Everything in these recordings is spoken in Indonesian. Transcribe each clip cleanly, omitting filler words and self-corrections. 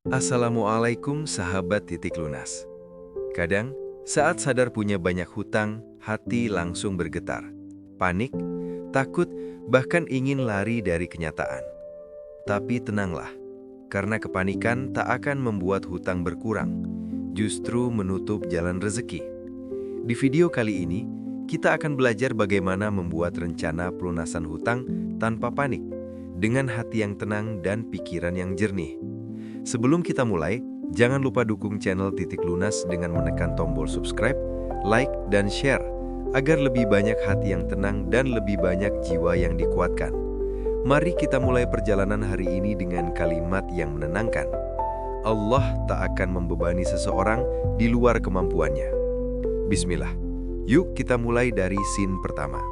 Assalamualaikum sahabat titik lunas. Kadang, saat sadar punya banyak hutang, hati langsung bergetar. Panik, takut, bahkan ingin lari dari kenyataan. Tapi tenanglah, karena kepanikan tak akan membuat hutang berkurang, justru menutup jalan rezeki. Di video kali ini, kita akan belajar bagaimana membuat rencana pelunasan hutang tanpa panik, dengan hati yang tenang dan pikiran yang jernih. Sebelum kita mulai, jangan lupa dukung channel Titik Lunas dengan menekan tombol subscribe, like, dan share, agar lebih banyak hati yang tenang dan lebih banyak jiwa yang dikuatkan. Mari kita mulai perjalanan hari ini dengan kalimat yang menenangkan. Allah tak akan membebani seseorang di luar kemampuannya. Bismillah. Yuk kita mulai dari scene pertama.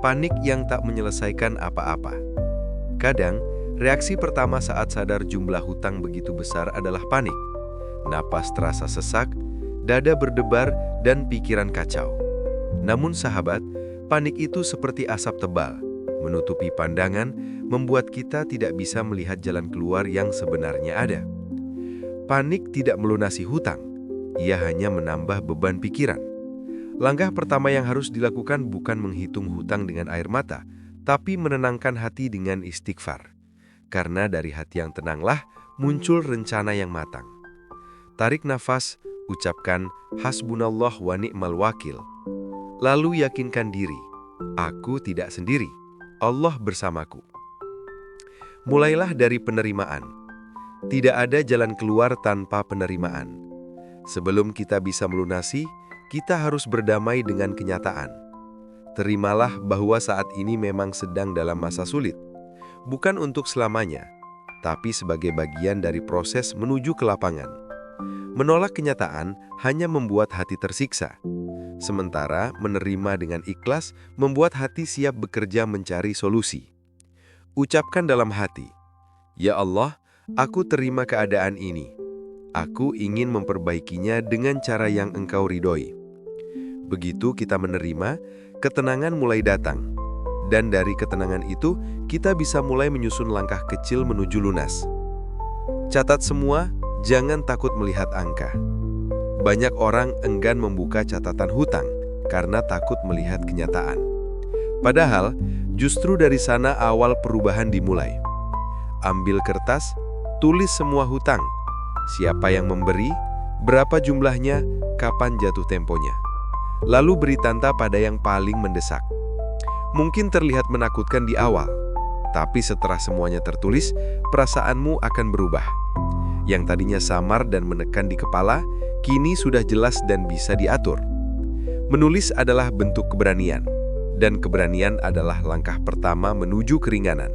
Panik yang tak menyelesaikan apa-apa. Kadang, reaksi pertama saat sadar jumlah hutang begitu besar adalah panik. Napas terasa sesak, dada berdebar, dan pikiran kacau. Namun sahabat, panik itu seperti asap tebal, menutupi pandangan, membuat kita tidak bisa melihat jalan keluar yang sebenarnya ada. Panik tidak melunasi hutang, ia hanya menambah beban pikiran. Langkah pertama yang harus dilakukan bukan menghitung hutang dengan air mata, tapi menenangkan hati dengan istighfar. Karena dari hati yang tenanglah muncul rencana yang matang. Tarik nafas, ucapkan hasbunallah wa ni'mal wakil. Lalu yakinkan diri, aku tidak sendiri, Allah bersamaku. Mulailah dari penerimaan. Tidak ada jalan keluar tanpa penerimaan. Sebelum kita bisa melunasi, kita harus berdamai dengan kenyataan. Terimalah bahwa saat ini memang sedang dalam masa sulit. Bukan untuk selamanya, tapi sebagai bagian dari proses menuju ke lapangan. Menolak kenyataan hanya membuat hati tersiksa. Sementara menerima dengan ikhlas membuat hati siap bekerja mencari solusi. Ucapkan dalam hati, "Ya Allah, aku terima keadaan ini. Aku ingin memperbaikinya dengan cara yang Engkau ridhoi." Begitu kita menerima, ketenangan mulai datang. Dan dari ketenangan itu, kita bisa mulai menyusun langkah kecil menuju lunas. Catat semua, jangan takut melihat angka. Banyak orang enggan membuka catatan hutang karena takut melihat kenyataan. Padahal, justru dari sana awal perubahan dimulai. Ambil kertas, tulis semua hutang. Siapa yang memberi, berapa jumlahnya, kapan jatuh temponya. Lalu beri tanda pada yang paling mendesak. Mungkin terlihat menakutkan di awal, tapi setelah semuanya tertulis, perasaanmu akan berubah. Yang tadinya samar dan menekan di kepala, kini sudah jelas dan bisa diatur. Menulis adalah bentuk keberanian, dan keberanian adalah langkah pertama menuju keringanan.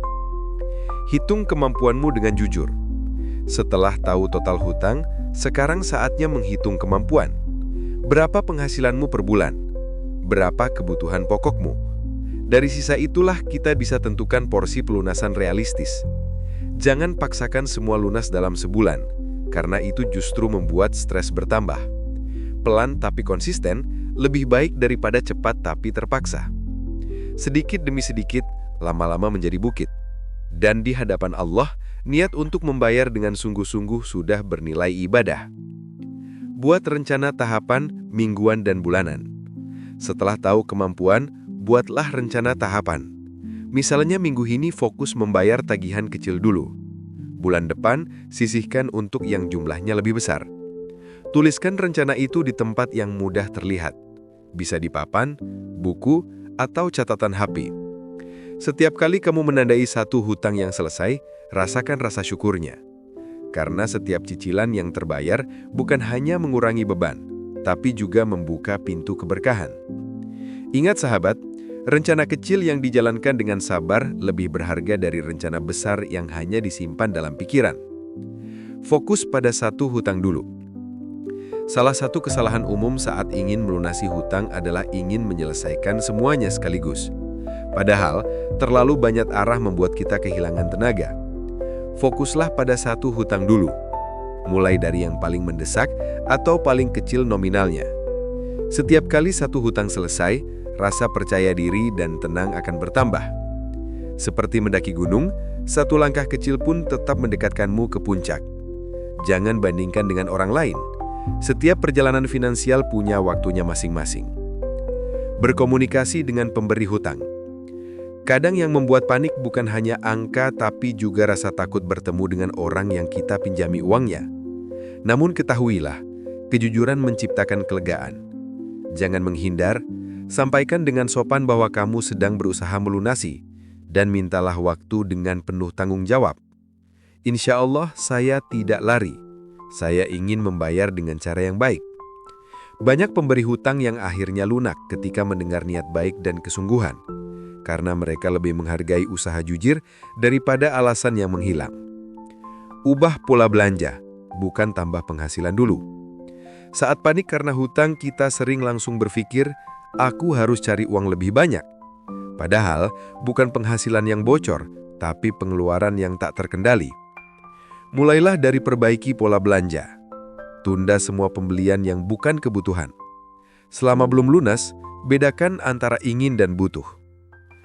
Hitung kemampuanmu dengan jujur. Setelah tahu total hutang, sekarang saatnya menghitung kemampuan. Berapa penghasilanmu per bulan? Berapa kebutuhan pokokmu? Dari sisa itulah kita bisa tentukan porsi pelunasan realistis. Jangan paksakan semua lunas dalam sebulan, karena itu justru membuat stres bertambah. Pelan tapi konsisten, lebih baik daripada cepat tapi terpaksa. Sedikit demi sedikit, lama-lama menjadi bukit. Dan di hadapan Allah, niat untuk membayar dengan sungguh-sungguh sudah bernilai ibadah. Buat rencana tahapan, mingguan dan bulanan. Setelah tahu kemampuan, buatlah rencana tahapan. Misalnya minggu ini fokus membayar tagihan kecil dulu. Bulan depan, sisihkan untuk yang jumlahnya lebih besar. Tuliskan rencana itu di tempat yang mudah terlihat. Bisa di papan, buku, atau catatan HP. Setiap kali kamu menandai satu hutang yang selesai, rasakan rasa syukurnya. Karena setiap cicilan yang terbayar bukan hanya mengurangi beban, tapi juga membuka pintu keberkahan. Ingat sahabat, rencana kecil yang dijalankan dengan sabar lebih berharga dari rencana besar yang hanya disimpan dalam pikiran. Fokus pada satu hutang dulu. Salah satu kesalahan umum saat ingin melunasi hutang adalah ingin menyelesaikan semuanya sekaligus. Padahal, terlalu banyak arah membuat kita kehilangan tenaga. Fokuslah pada satu hutang dulu. Mulai dari yang paling mendesak atau paling kecil nominalnya. Setiap kali satu hutang selesai, rasa percaya diri dan tenang akan bertambah. Seperti mendaki gunung, satu langkah kecil pun tetap mendekatkanmu ke puncak. jangan bandingkan dengan orang lain. Setiap perjalanan finansial punya waktunya masing-masing. Berkomunikasi dengan pemberi hutang. Kadang yang membuat panik bukan hanya angka tapi juga rasa takut bertemu dengan orang yang kita pinjami uangnya. Namun ketahuilah, kejujuran menciptakan kelegaan. Jangan menghindar, sampaikan dengan sopan bahwa kamu sedang berusaha melunasi, dan mintalah waktu dengan penuh tanggung jawab. Insya Allah saya tidak lari. Saya ingin membayar dengan cara yang baik. Banyak pemberi hutang yang akhirnya lunak ketika mendengar niat baik dan kesungguhan, karena mereka lebih menghargai usaha jujur daripada alasan yang menghilang. Ubah pola belanja, bukan tambah penghasilan dulu. Saat panik karena hutang, kita sering langsung berpikir, aku harus cari uang lebih banyak. Padahal, bukan penghasilan yang bocor, tapi pengeluaran yang tak terkendali. Mulailah dari perbaiki pola belanja. Tunda semua pembelian yang bukan kebutuhan. Selama belum lunas, bedakan antara ingin dan butuh.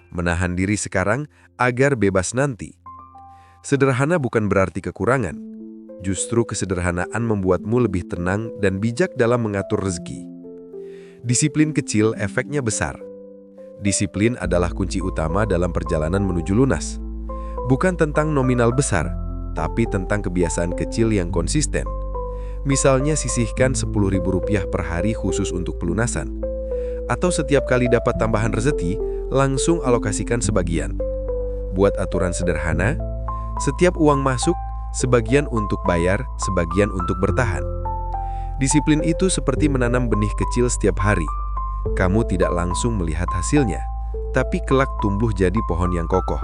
Menahan diri sekarang agar bebas nanti. Sederhana bukan berarti kekurangan. Justru kesederhanaan membuatmu lebih tenang dan bijak dalam mengatur rezeki. Disiplin kecil efeknya besar. Disiplin adalah kunci utama dalam perjalanan menuju lunas. Bukan tentang nominal besar, tapi tentang kebiasaan kecil yang konsisten. Misalnya sisihkan Rp10.000 per hari khusus untuk pelunasan. Atau setiap kali dapat tambahan rezeki, langsung alokasikan sebagian. Buat aturan sederhana, setiap uang masuk, sebagian untuk bayar, sebagian untuk bertahan. Disiplin itu seperti menanam benih kecil setiap hari. Kamu tidak langsung melihat hasilnya, tapi kelak tumbuh jadi pohon yang kokoh.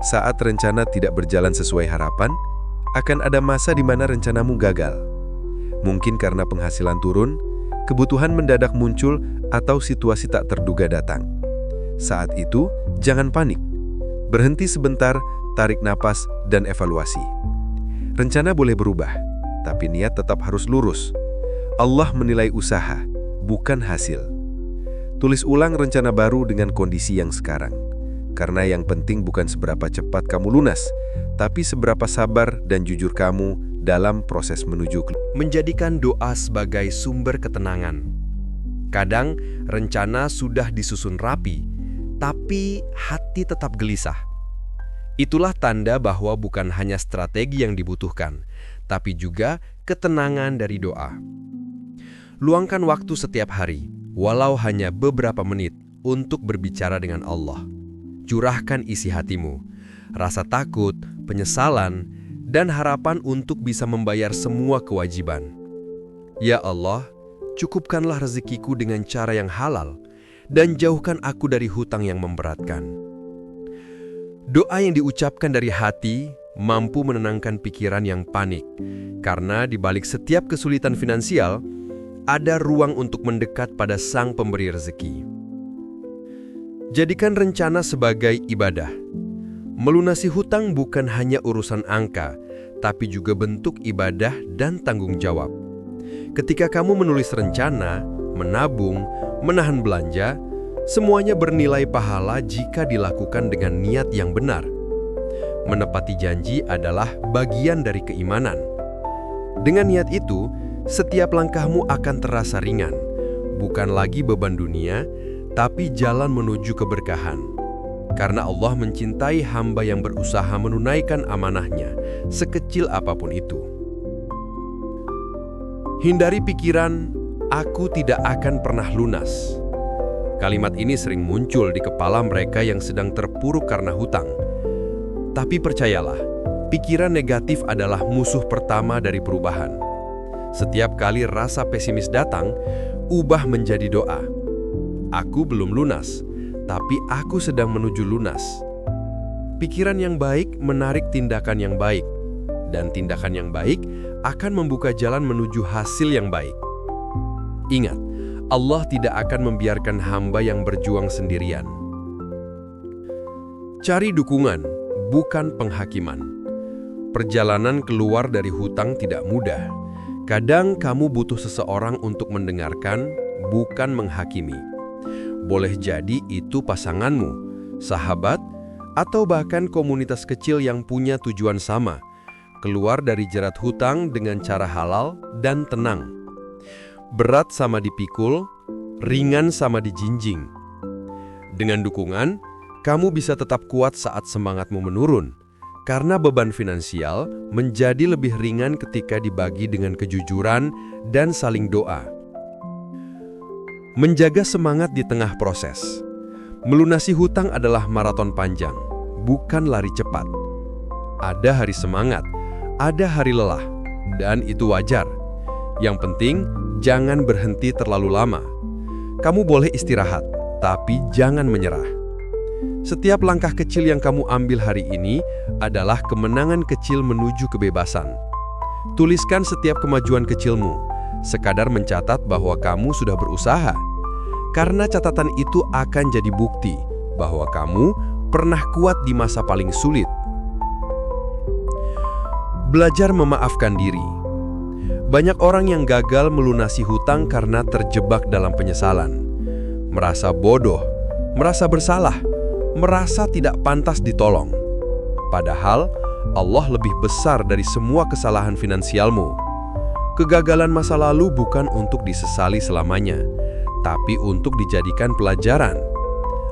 Saat rencana tidak berjalan sesuai harapan, akan ada masa di mana rencanamu gagal. Mungkin karena penghasilan turun, kebutuhan mendadak muncul, atau situasi tak terduga datang. Saat itu, jangan panik. Berhenti sebentar, tarik napas, dan evaluasi. Rencana boleh berubah, tapi niat tetap harus lurus. Allah menilai usaha, bukan hasil. Tulis ulang rencana baru dengan kondisi yang sekarang. Karena yang penting bukan seberapa cepat kamu lunas, tapi seberapa sabar dan jujur kamu dalam proses menuju. Menjadikan doa sebagai sumber ketenangan. Kadang rencana sudah disusun rapi, tapi hati tetap gelisah. Itulah tanda bahwa bukan hanya strategi yang dibutuhkan, tapi juga ketenangan dari doa. Luangkan waktu setiap hari, walau hanya beberapa menit, untuk berbicara dengan Allah. Curahkan isi hatimu, rasa takut, penyesalan, dan harapan untuk bisa membayar semua kewajiban. Ya Allah, cukupkanlah rezekiku dengan cara yang halal, dan jauhkan aku dari hutang yang memberatkan. Doa yang diucapkan dari hati mampu menenangkan pikiran yang panik, karena di balik setiap kesulitan finansial, ada ruang untuk mendekat pada Sang Pemberi Rezeki. Jadikan rencana sebagai ibadah. Melunasi hutang bukan hanya urusan angka, tapi juga bentuk ibadah dan tanggung jawab. Ketika kamu menulis rencana, menabung, menahan belanja, semuanya bernilai pahala jika dilakukan dengan niat yang benar. Menepati janji adalah bagian dari keimanan. Dengan niat itu, setiap langkahmu akan terasa ringan, bukan lagi beban dunia, tapi jalan menuju keberkahan. Karena Allah mencintai hamba yang berusaha menunaikan amanahnya, sekecil apapun itu. Hindari pikiran, aku tidak akan pernah lunas. Kalimat ini sering muncul di kepala mereka yang sedang terpuruk karena hutang. Tapi percayalah, pikiran negatif adalah musuh pertama dari perubahan. Setiap kali rasa pesimis datang, ubah menjadi doa. Aku belum lunas, tapi aku sedang menuju lunas. Pikiran yang baik menarik tindakan yang baik, dan tindakan yang baik akan membuka jalan menuju hasil yang baik. Ingat, Allah tidak akan membiarkan hamba yang berjuang sendirian. Cari dukungan, bukan penghakiman. Perjalanan keluar dari hutang tidak mudah. Kadang kamu butuh seseorang untuk mendengarkan, bukan menghakimi. Boleh jadi itu pasanganmu, sahabat, atau bahkan komunitas kecil yang punya tujuan sama, keluar dari jerat hutang dengan cara halal dan tenang. Berat sama dipikul, ringan sama dijinjing. Dengan dukungan, kamu bisa tetap kuat saat semangatmu menurun, karena beban finansial menjadi lebih ringan ketika dibagi dengan kejujuran dan saling doa. Menjaga semangat di tengah proses. Melunasi hutang adalah maraton panjang, bukan lari cepat. Ada hari semangat, ada hari lelah, dan itu wajar. Yang penting, jangan berhenti terlalu lama. Kamu boleh istirahat, tapi jangan menyerah. Setiap langkah kecil yang kamu ambil hari ini adalah kemenangan kecil menuju kebebasan. Tuliskan setiap kemajuan kecilmu, sekadar mencatat bahwa kamu sudah berusaha. Karena catatan itu akan jadi bukti bahwa kamu pernah kuat di masa paling sulit. Belajar memaafkan diri. Banyak orang yang gagal melunasi hutang karena terjebak dalam penyesalan. Merasa bodoh, merasa bersalah, merasa tidak pantas ditolong. Padahal, Allah lebih besar dari semua kesalahan finansialmu. Kegagalan masa lalu bukan untuk disesali selamanya, tapi untuk dijadikan pelajaran.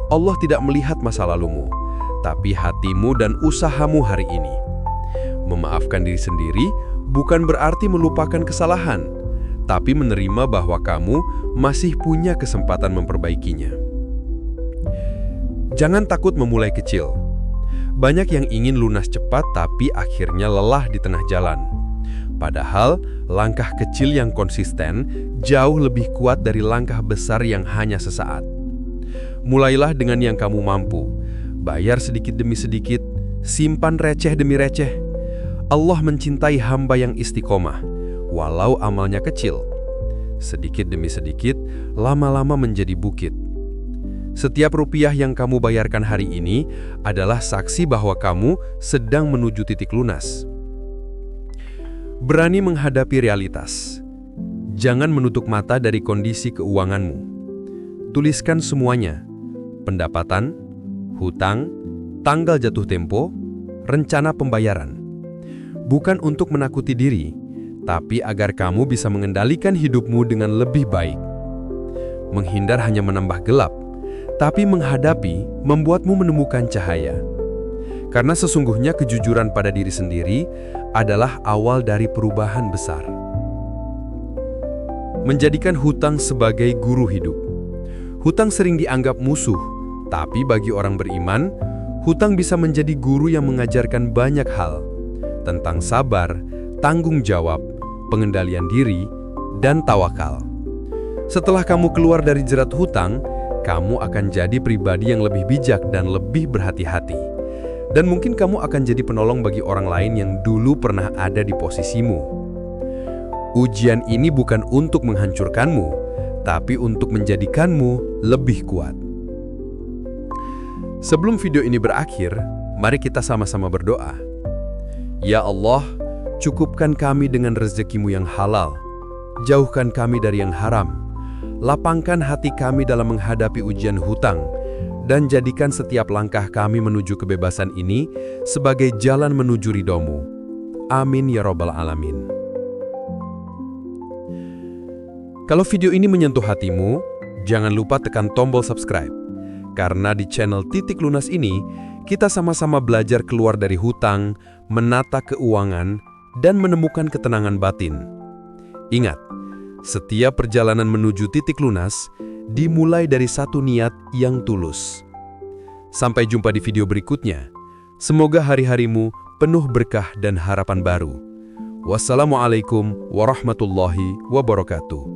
Allah tidak melihat masa lalumu, tapi hatimu dan usahamu hari ini. Memaafkan diri sendiri bukan berarti melupakan kesalahan, tapi menerima bahwa kamu masih punya kesempatan memperbaikinya. Jangan takut memulai kecil. Banyak yang ingin lunas cepat tapi akhirnya lelah di tengah jalan. Padahal, langkah kecil yang konsisten jauh lebih kuat dari langkah besar yang hanya sesaat. Mulailah dengan yang kamu mampu. Bayar sedikit demi sedikit, simpan receh demi receh. Allah mencintai hamba yang istiqomah, walau amalnya kecil. Sedikit demi sedikit, lama-lama menjadi bukit. Setiap rupiah yang kamu bayarkan hari ini adalah saksi bahwa kamu sedang menuju titik lunas. Berani menghadapi realitas. Jangan menutup mata dari kondisi keuanganmu. Tuliskan semuanya: pendapatan, hutang, tanggal jatuh tempo, rencana pembayaran. Bukan untuk menakuti diri, tapi agar kamu bisa mengendalikan hidupmu dengan lebih baik. Menghindar hanya menambah gelap, tapi menghadapi membuatmu menemukan cahaya. Karena sesungguhnya kejujuran pada diri sendiri adalah awal dari perubahan besar. Menjadikan hutang sebagai guru hidup. Hutang sering dianggap musuh, tapi bagi orang beriman, hutang bisa menjadi guru yang mengajarkan banyak hal tentang sabar, tanggung jawab, pengendalian diri, dan tawakal. Setelah kamu keluar dari jerat hutang, kamu akan jadi pribadi yang lebih bijak dan lebih berhati-hati. Dan mungkin kamu akan jadi penolong bagi orang lain yang dulu pernah ada di posisimu. Ujian ini bukan untuk menghancurkanmu, tapi untuk menjadikanmu lebih kuat. Sebelum video ini berakhir, mari kita sama-sama berdoa. Ya Allah, cukupkan kami dengan rezeki-Mu yang halal. Jauhkan kami dari yang haram. Lapangkan hati kami dalam menghadapi ujian hutang, dan jadikan setiap langkah kami menuju kebebasan ini sebagai jalan menuju ridho-Mu. Amin ya Rabbal Alamin. Kalau video ini menyentuh hatimu, jangan lupa tekan tombol subscribe. Karena di channel Titik Lunas ini, kita sama-sama belajar keluar dari hutang, menata keuangan, dan menemukan ketenangan batin. Ingat, setiap perjalanan menuju titik lunas dimulai dari satu niat yang tulus. Sampai jumpa di video berikutnya. Semoga hari-harimu penuh berkah dan harapan baru. Wassalamualaikum warahmatullahi wabarakatuh.